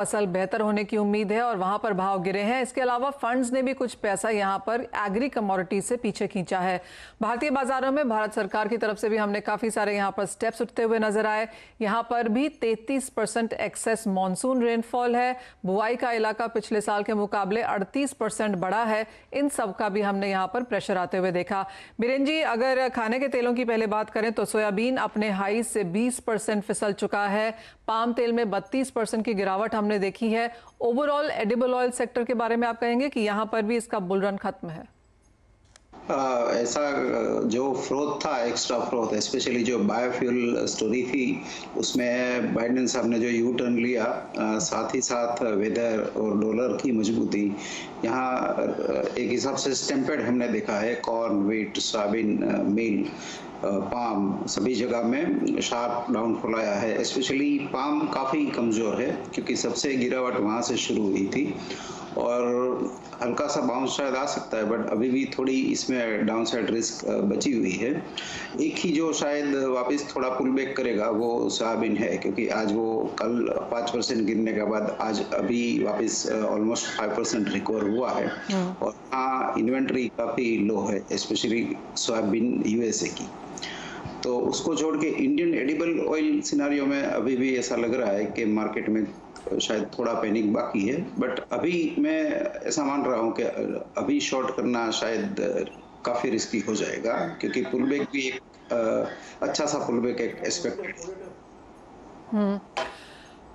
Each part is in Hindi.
फसल बेहतर होने की उम्मीद है और वहां पर भाव गिरे हैं। इसके अलावा फंड्स ने भी कुछ पैसा यहां पर एग्री कमोडिटीज से पीछे खींचा है। भारतीय बाजारों में भारत सरकार की तरफ से भी हमने काफी सारे यहां पर स्टेप्स उठते हुए नजर आए। यहां पर भी 33% एक्सेस मॉनसून रेनफॉल है। बुआई का इलाका पिछले साल के मुकाबले 38% बढ़ा है। इन सब का भी हमने यहां पर प्रेशर आते हुए देखा। बीरेन जी, अगर खाने के तेलों की पहले बात करें तो सोयाबीन अपने हाई से 20% फिसल चुका है। पाम तेल में 32% की गिरावट हमने देखी है। ओवरऑल एडिबल ऑयल सेक्टर के बारे में आप कहेंगे कि यहां पर भी इसका बुल रन खत्म है? ऐसा जो फ्रोथ था, एक्स्ट्रा फ्रोथ, स्पेशली जो बायोफ्यूल स्टोरी थी, उसमें बाइडेन साहब ने जो यू टर्न लिया, साथ ही साथ वेदर और डॉलर की मजबूती, यहाँ एक हिसाब से स्टेम्पेड हमने देखा है। Corn, wheat, soybean meal, palm, सभी जगह में शार्प डाउनफॉल आया है। स्पेशली पाम काफ़ी कमज़ोर है क्योंकि सबसे गिरावट वहाँ से शुरू हुई थी और हल्का सा बाउंस शायद आ सकता है, बट अभी भी थोड़ी इसमें डाउनसाइड रिस्क बची हुई है। एक ही जो शायद वापस थोड़ा पुल बैक करेगा वो सोयाबीन है, क्योंकि आज वो कल 5% गिरने के बाद आज अभी वापस ऑलमोस्ट 5% रिकवर हुआ है। और हाँ, इन्वेंट्री काफ़ी लो है, स्पेशली सोयाबीन यूएसए की। तो उसको छोड़ के इंडियन एडिबल ऑयल सिनारियो में अभी भी ऐसा लग रहा है कि मार्केट में शायद थोड़ा पैनिक बाकी है, बट अभी मैं ऐसा मान रहा हूं कि अभी शॉर्ट करना शायद काफी रिस्की हो जाएगा, क्योंकि पुलबैक भी एक अच्छा सा पुलबैक एक एक्सपेक्टेड है।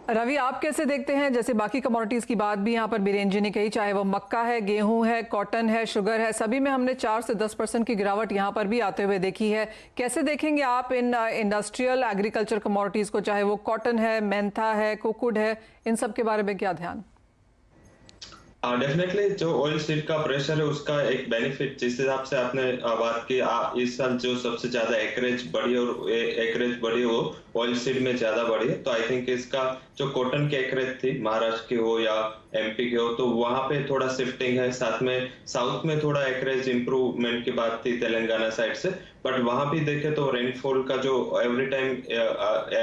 रवि, आप कैसे देखते हैं? जैसे बाकी कमोडिटीज की बात भी यहाँ पर बीरेन जी ने कही, चाहे वो मक्का है, गेहूं है, कॉटन है, शुगर है, सभी में हमने 4 से 10% की गिरावट यहाँ पर भी आते हुए देखी है। कैसे देखेंगे आप इन इंडस्ट्रियल एग्रीकल्चर कमोडिटीज को, चाहे वो कॉटन है, मेंथा है, कोकुड है, इन सब के बारे में क्या ध्यान? डेफिनेटली जो ऑयल सीड का प्रेशर है उसका एक बेनिफिट, जिस हिसाब से आपने बात की, इस साल जो सबसे ज्यादा एकरेज बढ़ी और एकरेज बढ़ी वो ऑयल सीड में ज्यादा बढ़ी है। तो आई थिंक इसका जो कॉटन की एकरेज थी, महाराष्ट्र की हो या एमपी की हो, तो वहां पे थोड़ा शिफ्टिंग है। साथ में साउथ में थोड़ा एकरेज इंप्रूवमेंट की बात थी तेलंगाना साइड से, बट वहां भी देखे तो रेनफॉल का जो एवरी टाइम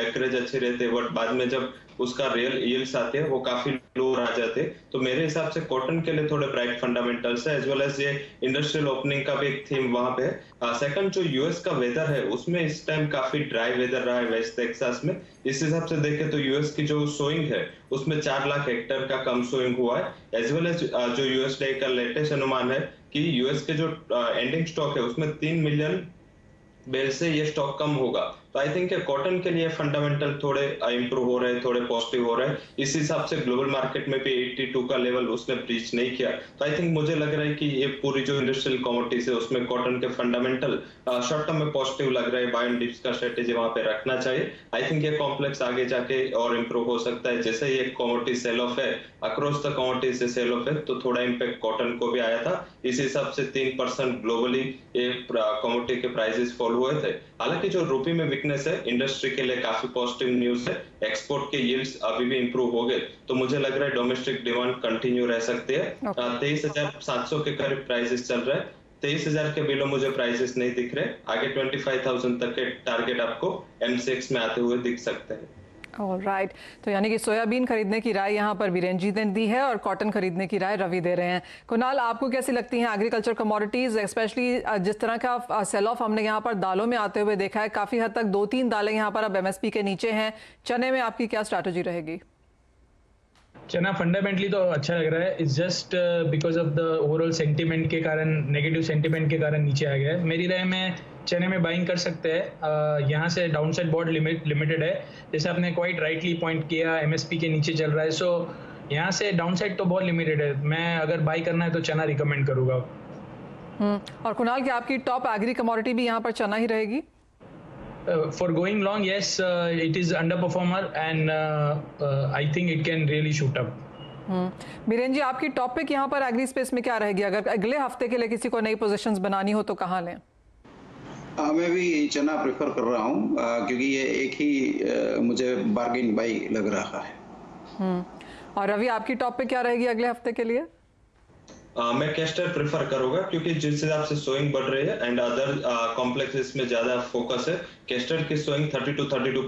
एकरेज अच्छे रहते हैं, बट बाद में जब उसका रियल यील्ड्स आते हैं वो काफी लो आ जाते हैं। तो मेरे हिसाब से कॉटन के लिए थोड़े ब्राइट फंडामेंटल्स है, एज वेल एज ये इंडस्ट्रियल ओपनिंग का भी एक थीम वहां पे है। सेकंड, जो यूएस का वेदर है उसमें इस टाइम काफी ड्राई वेदर रहा है वेस्ट टेक्सास में। इस हिसाब से देखे तो यूएस की जो सोइंग है उसमें 4 लाख हेक्टेयर का कम सोइंग हुआ है। एज वेल एज जो यूएसडीए का लेटेस्ट अनुमान है कि यूएस के जो एंडिंग स्टॉक है उसमें 3 मिलियन बेल से ये स्टॉक कम होगा। तो आई थिंक कॉटन के लिए फंडामेंटल थोड़े इंप्रूव हो रहे हैं, थोड़े पॉजिटिव हो रहे हैं। इस हिसाब से ग्लोबल मार्केट में भी 82 का लेवल उसने ब्रीच नहीं किया। तो आई थिंक मुझे लग रहा है कि ये पूरी जो इंडस्ट्रियल कमोडिटीज है उसमें कॉटन के फंडामेंटल शॉर्ट टर्म में पॉजिटिव लग रहा है। बाय एंड डिप्स का स्ट्रेटेजी वहां पे रखना चाहिए। आई थिंक ये कॉम्प्लेक्स आगे जाके और इंप्रूव हो सकता है। जैसे ये कमोडिटी सेल ऑफ है, अक्रॉस द कमोडिटी से सेल ऑफ है, तो थोड़ा इंपैक्ट कॉटन को भी आया था। इस हिसाब से 3% ग्लोबली ये कमोडिटी के प्राइसेस फॉल हुए थे। हालांकि जो रुपये में वीकनेस है इंडस्ट्री के लिए काफी पॉजिटिव न्यूज है। एक्सपोर्ट के यील्ड्स अभी भी इंप्रूव हो गए, तो मुझे लग रहा है डोमेस्टिक डिमांड कंटिन्यू रह सकती है। 23,700 के करीब प्राइसेस चल रहे हैं। 23,000 के बिलो मुझे प्राइसेस नहीं दिख रहे। आगे 25,000 तक के टारगेट आपको एमसीएक्स में आते हुए दिख सकते हैं। ऑलराइट, तो यानी कि सोयाबीन खरीदने की राय यहाँ पर बीरेन जी ने दी है और कॉटन खरीदने की राय रवि दे रहे हैं। कुणाल, आपको कैसी लगती हैं एग्रीकल्चर कमोडिटीज, स्पेशली जिस तरह का सेल ऑफ हमने यहाँ पर दालों में आते हुए देखा है? काफी हद तक 2-3 दालें यहाँ पर अब एमएसपी के नीचे हैं। चने में आपकी क्या स्ट्रैटेजी रहेगी? चना फंडामेंटली तो अच्छा लग रहा है। It's just because of the overall sentiment के कारण, नेगेटिव सेंटीमेंट के कारण नीचे आ गया है। मेरी राय में चने में बाइंग कर सकते हैं। यहाँ से डाउनसाइड बहुत लिमिटेड है, जैसे आपने क्वाइट राइटली पॉइंट किया, एमएसपी के नीचे चल रहा है। सो यहाँ से डाउनसाइड तो बहुत लिमिटेड है। मैं अगर बाई करना है तो चना रिकमेंड करूंगा। और कुणाल, क्या आपकी टॉप एग्री कमोडिटी भी यहाँ पर चना ही रहेगी? For going long, yes, it is underperformer and I think it can really shoot up. Biren जी, आपकी टॉपिक यहाँ पर एग्री स्पेस में क्या रहेगी? अगर अगले हफ्ते के लिए किसी को नई पोजीशंस बनानी हो तो कहाँ लें? मैं भी चना प्रेफर कर रहा हूँ, क्योंकि ये एक ही मुझे बार्गेन बाई लग रहा है। और रवि, आपकी टॉपिक क्या रहेगी अगले हफ्ते के लिए? मैं कैस्टर प्रेफर करूंगा, क्योंकि जिस हिसाब से सोइंग बढ़ रही है एंड अदर कॉम्प्लेक्सेस में ज्यादा फोकस है। कैस्टर की सोइंग 30 to 32%